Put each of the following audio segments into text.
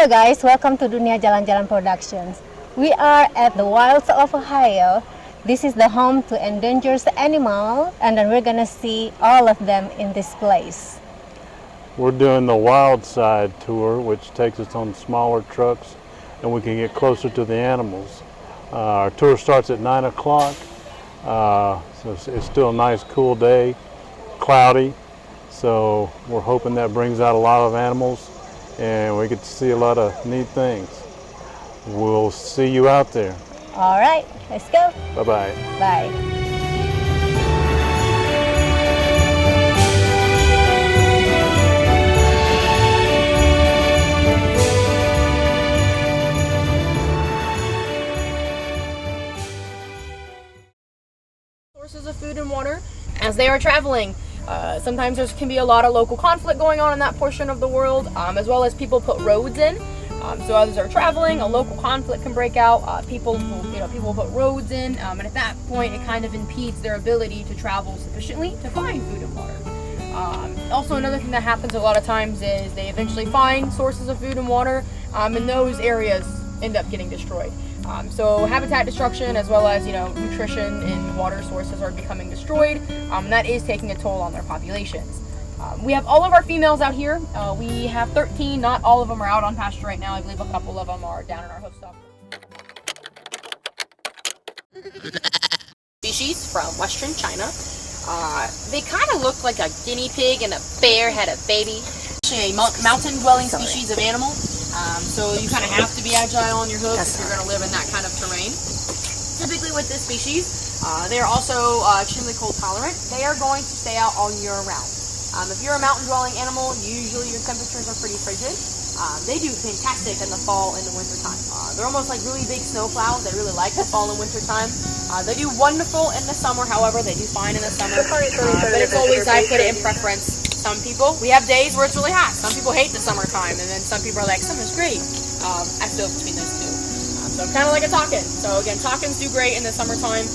Hello guys, welcome to Dunia Jalan-Jalan Productions. We are at the Wilds of Ohio. This is the home to endangered animals, and then we're gonna see all of them in this place. We're doing the wild side tour, which takes us on smaller trucks and we can get closer to the animals. Our tour starts at 9 o'clock, so it's still a nice cool day, cloudy, so we're hoping that brings out a lot of animals and we get to see a lot of neat things. We'll see you out there. All right, let's go. Bye-bye. Bye. Sources of food and water as they are traveling. Sometimes there can be a lot of local conflict going on in that portion of the world, as well as people put roads in. So as they're traveling, a local conflict can break out. People put roads in, and at that point, it kind of impedes their ability to travel sufficiently to find food and water. Also, another thing that happens a lot of times is they eventually find sources of food and water, and those areas end up getting destroyed. So habitat destruction, as well as nutrition and water sources, are becoming destroyed. And that is taking a toll on their populations. We have all of our females out here. We have 13. Not all of them are out on pasture right now. I believe a couple of them are down in our hoof stock. Species from Western China. They kind of look like a guinea pig and a bear had a baby. Actually, a mountain-dwelling species of animal. So you kind of have to be agile on your hooves if you're going to live in that kind of terrain. Typically with this species, they are also extremely cold tolerant. They are going to stay out all year round. If you're a mountain-dwelling animal, usually your temperatures are pretty frigid. They do fantastic in the fall and the winter time. They're almost like really big snowplows. They really like the fall and winter time. They do wonderful in the summer, however, they do fine in the summer. But it's always, I put it in preference. Some people, we have days where it's really hot. Some people hate the summertime, and then some people are like, summer's great. I feel between those two. So I'm kind of like a takin. So again, takins do great in the summertime.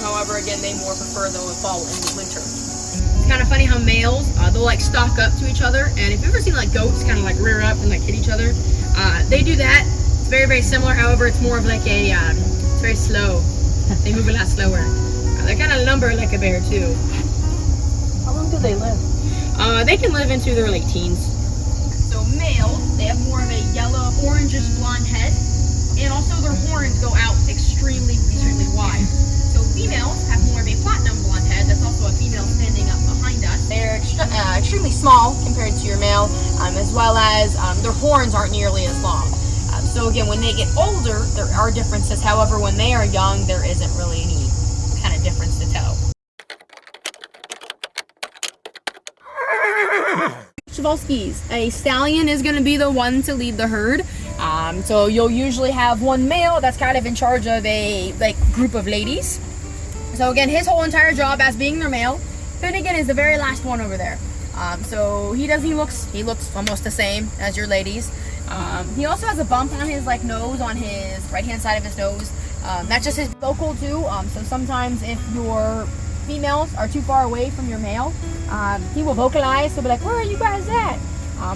However, again, they more prefer the fall and the winter. It's kind of funny how males, they'll like stalk up to each other. And if you've ever seen like goats kind of like rear up and like hit each other, they do that. It's very, very similar. However, it's more of like a, it's very slow. They move a lot slower. They're kind of lumber like a bear too. How long do they live? They can live into their late teens. So males, they have more of a yellow, orangish blonde head, and also their horns go out extremely wide. So females have more of a platinum blonde head. That's also a female standing up behind us. They're extremely small compared to your male, as well as their horns aren't nearly as long. So again, when they get older, there are differences. However, when they are young, there isn't really any kind of difference to tell. A stallion is going to be the one to lead the herd. So you'll usually have one male that's kind of in charge of a group of ladies. So again, his whole entire job as being their male, Finnegan is the very last one over there. So he looks almost the same as your ladies. He also has a bump on his nose, on his right hand side of his nose. That's just his vocal too. So sometimes if your females are too far away from your male, he will vocalize. He'll be like, where are you guys at?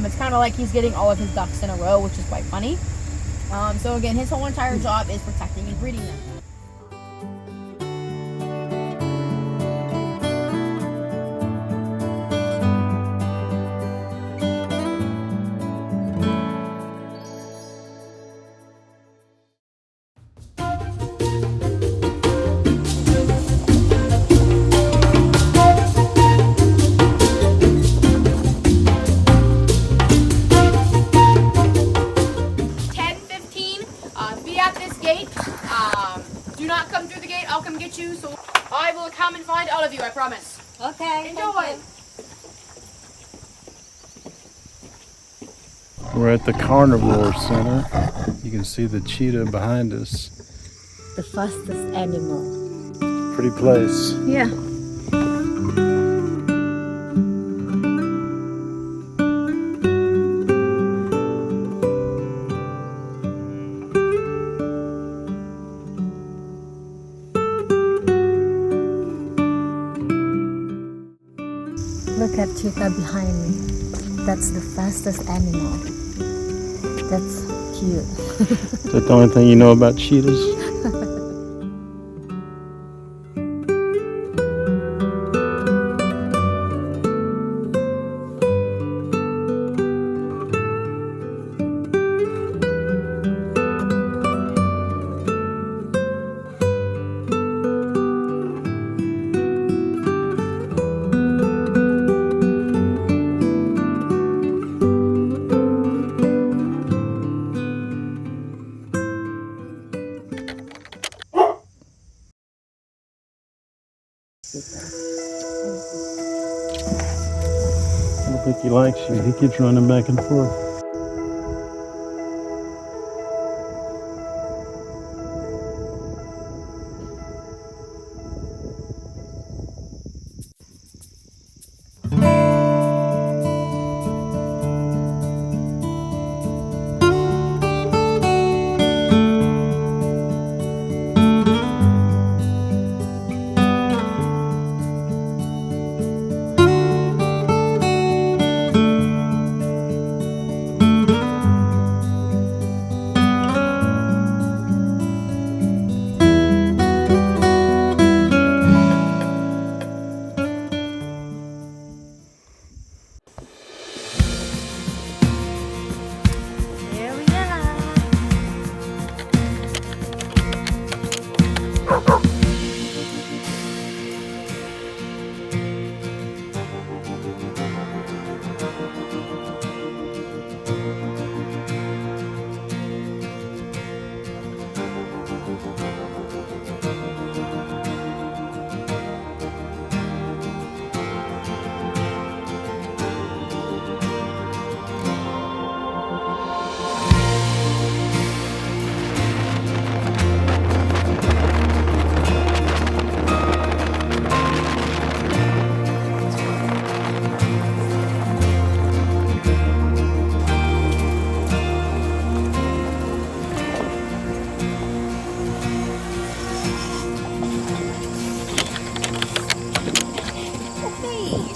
It's kind of like he's getting all of his ducks in a row, which is quite funny. So again, his whole entire job is protecting and breeding them. Do not come through the gate. I'll come get you. So I will come and find all of you. I promise. Okay. Enjoy. We're at the Carnivore Center. You can see the cheetah behind us. The fastest animal. Pretty place. Yeah. Look at cheetah behind me. That's the fastest animal. That's cute. Is that the only thing you know about cheetahs? I don't think he likes you. He keeps running back and forth. Here we go.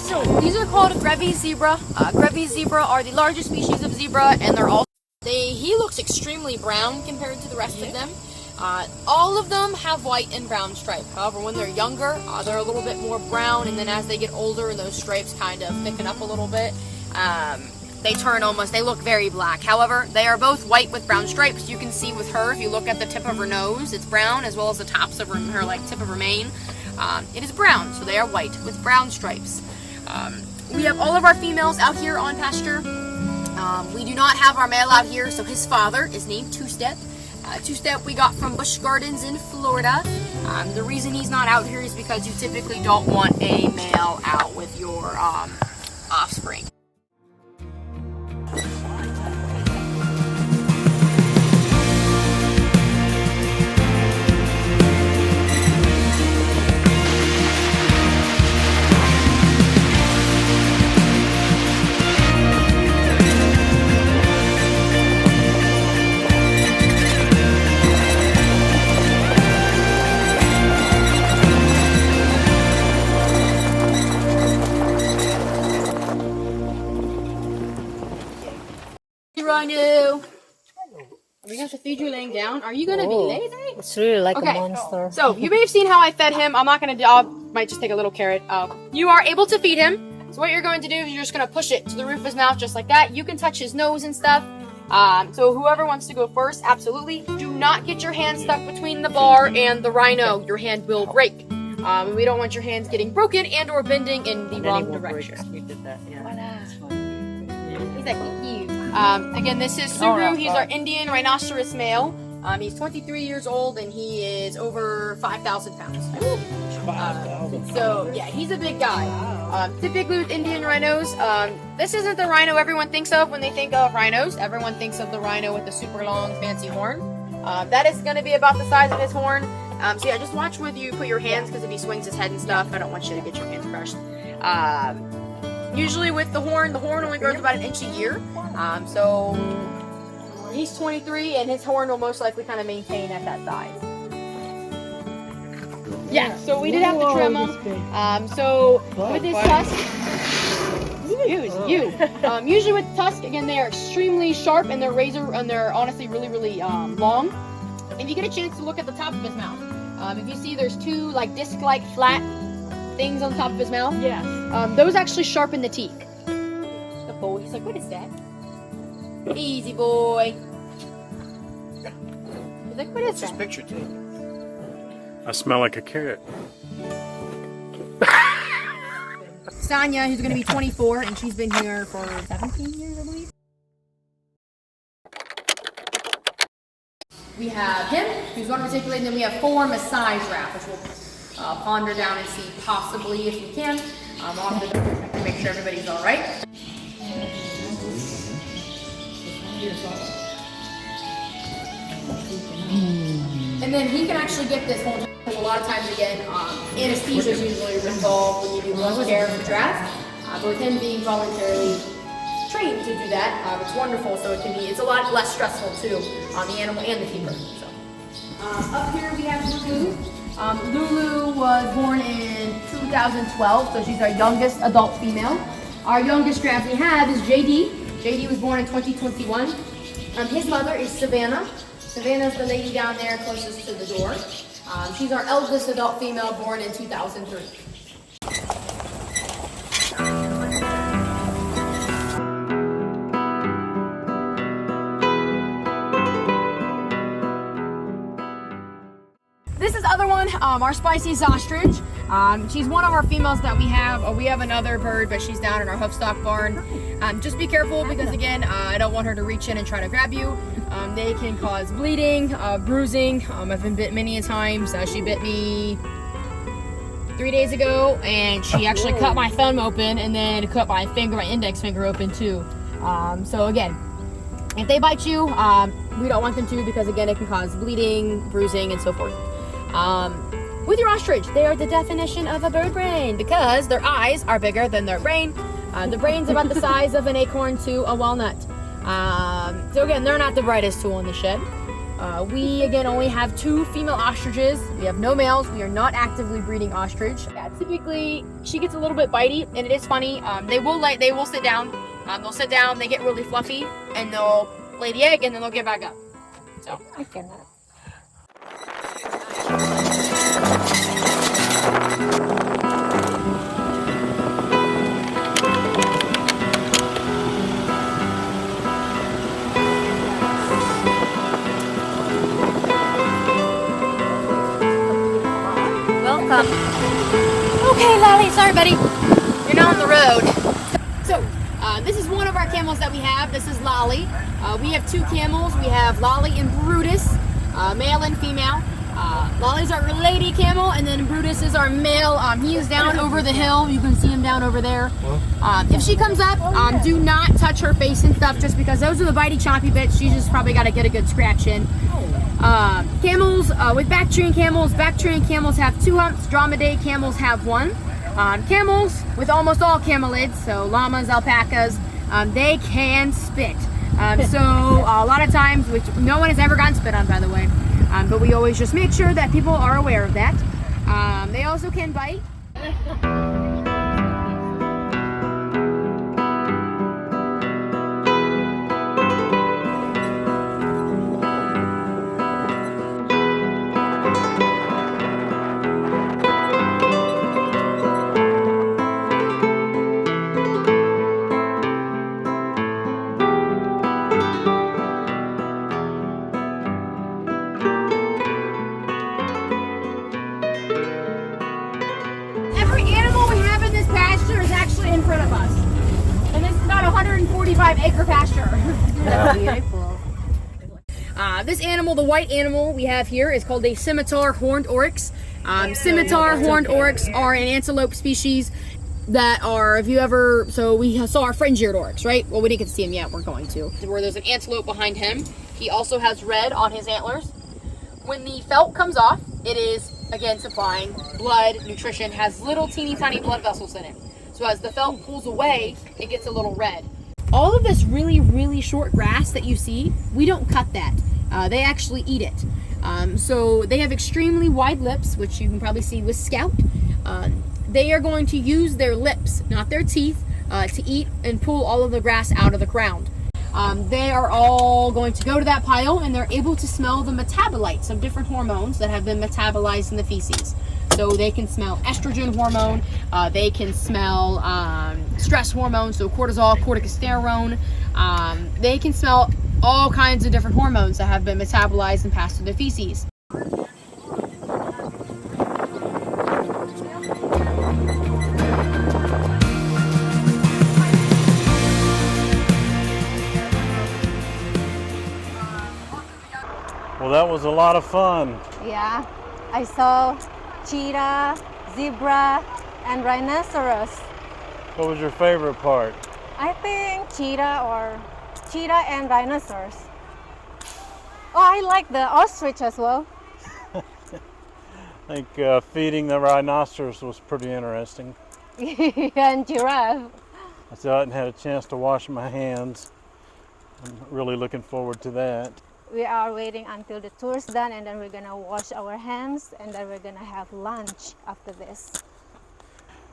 So these are called Grevy zebra. Grevy zebra are the largest species of zebra, and they're all. He looks extremely brown compared to the rest of them. All of them have white and brown stripes. However, when they're younger, they're a little bit more brown, and then as they get older and those stripes kind of thicken up a little bit, they look very black. However, they are both white with brown stripes. You can see with her, if you look at the tip of her nose, it's brown, as well as the tops of her like tip of her mane. It is brown, so they are white with brown stripes. We have all of our females out here on pasture. We do not have our male out here, so his father is named Two-Step. Two-Step we got from Busch Gardens in Florida. The reason he's not out here is because you typically don't want a male out with your offspring. Rhino. Are we going to feed you laying down? Are you going to be lazy? It's really like Okay. a monster. So you may have seen how I fed him. I'm not going to do. I might just take a little carrot. You are able to feed him. So what you're going to do is you're just going to push it to the roof of his mouth just like that. You can touch his nose and stuff. So whoever wants to go first, absolutely. Do not get your hand stuck between the bar and the rhino. Your hand will break. We don't want your hands getting broken and or bending in the wrong direction. You did that, yeah. He's like, thank you. Again, this is Suru. He's our Indian rhinoceros male. He's 23 years old and he is over 5,000 pounds. So yeah, he's a big guy. Typically with Indian rhinos, this isn't the rhino everyone thinks of when they think of rhinos. Everyone thinks of the rhino with the super long, fancy horn. That is going to be about the size of his horn. So yeah, just watch where you put your hands, because if he swings his head and stuff, I don't want you to get your hands crushed. Usually with the horn only grows about an inch a year. So he's 23 and his horn will most likely kind of maintain at that size. Yeah, so we did have to trim him. So with his tusk, Usually with tusk, again, they are extremely sharp and they're honestly really long. If you get a chance to look at the top of his mouth, if you see there's two like disc-like flat things on top of his mouth, those actually sharpen the teeth. The boy, he's like, what is that? Easy boy. He's like, what is that? Picture tape. I smell like a carrot. Sonia, who's going to be 24, and she's been here for 17 years, I believe. We have him, who's one articulated, and then we have 4 Maasai giraffe, which we'll ponder down and see possibly if we can. On the to make sure everybody's all right. And then he can actually get this whole time. A lot of times, again, anesthesia is usually involved when you do blood care for giraffe. But with him being voluntarily trained to do that, it's wonderful. So it's a lot less stressful too on the animal and the keeper. So up here we have Lulu. Lulu was born in 2012, so she's our youngest adult female. Our youngest giraffe we have is JD. JD was born in 2021. His mother is Savannah. Savannah's the lady down there closest to the door. She's our eldest adult female, born in 2003. This is other one, our Spicy's Ostrich. She's one of our females that we have. We have another bird, but she's down in our hoofstock barn. Just be careful because, again, I don't want her to reach in and try to grab you. They can cause bleeding, bruising. I've been bit many times. She bit me 3 days ago, and she actually cut my thumb open and then cut my index finger open too. So again, if they bite you, we don't want them to because, again, it can cause bleeding, bruising, and so forth. With your ostrich, they are the definition of a bird brain because their eyes are bigger than their brain. The brain's about the size of an acorn to a walnut. So again, they're not the brightest tool in the shed. We, again, only have 2 female ostriches. We have no males. We are not actively breeding ostrich. Yeah, typically, she gets a little bit bitey, and it is funny. They will sit down. They'll sit down, they get really fluffy, and they'll lay the egg, and then they'll get back up. So, I cannot. Welcome. Okay, Lolly, sorry, buddy. You're not on the road. So, this is one of our camels that we have. This is Lolly. We have 2 camels. We have Lolly and Brutus, male and female. Lolly's our lady camel, and then Brutus is our male. He is down over the hill. You can see him down over there. If she comes up, do not touch her face and stuff, just because those are the bitey, choppy bits. She's just probably got to get a good scratch in. Camels, with Bactrian camels have 2 humps. Dromaeoidal camels have 1. Camels, with almost all camelids, so llamas, alpacas, they can spit. So a lot of times, which no one has ever gotten spit on, by the way, but we always just make sure that people are aware of that. They also can bite. In front of us, and this is about a 145-acre pasture. This animal, the white animal we have here, is called a scimitar horned oryx. Scimitar horned oryx are an antelope species that are, if you ever, so we saw our fringe-eared oryx, right? Well, we didn't get to see him yet. We're going to. Where there's an antelope behind him. He also has red on his antlers. When the felt comes off, it is, again, supplying blood, nutrition, has little teeny tiny blood vessels in it. So as the felt pulls away, it gets a little red. All of this really short grass that you see, we don't cut that. They actually eat it. So they have extremely wide lips, which you can probably see with Scout. They are going to use their lips, not their teeth, to eat and pull all of the grass out of the ground. They are all going to go to that pile, and they're able to smell the metabolites of different hormones that have been metabolized in the feces. So they can smell estrogen hormone, they can smell stress hormone, so cortisol, corticosterone. They can smell all kinds of different hormones that have been metabolized and passed through their feces. Well, that was a lot of fun. Yeah, I saw cheetah, zebra, and rhinoceros. What was your favorite part? I think cheetah and rhinoceros. Oh, I like the ostrich as well. I think feeding the rhinoceros was pretty interesting. And giraffe. I still hadn't had a chance to wash my hands. I'm really looking forward to that. We are waiting until the tour's done, and then we're gonna wash our hands, and then we're gonna have lunch after this.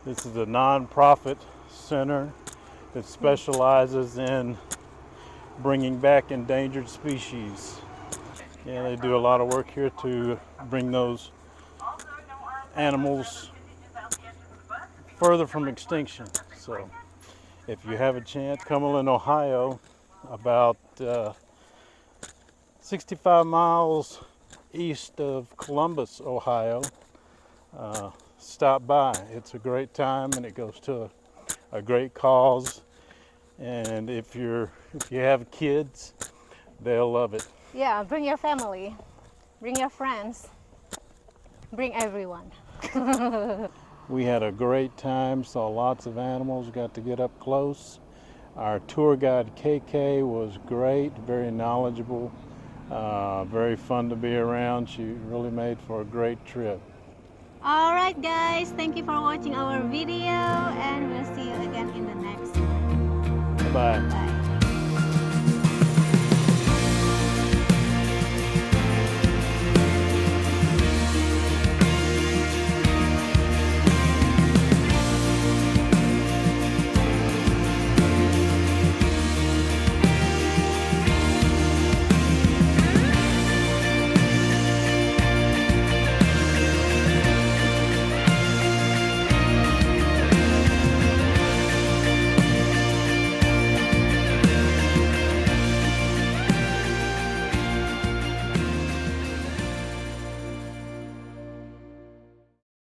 This is a non-profit center that specializes in bringing back endangered species. Yeah, they do a lot of work here to bring those animals further from extinction. So if you have a chance, Cumberland, Ohio, about 65 miles east of Columbus, Ohio, stop by. It's a great time, and it goes to a great cause. And if you have kids, they'll love it. Yeah, bring your family, bring your friends, bring everyone. We had a great time, saw lots of animals, got to get up close. Our tour guide KK was great, very knowledgeable, very fun to be around. She really made for a great trip. All right, guys, thank you for watching our video, and we'll see you again in the next one. Bye. Bye.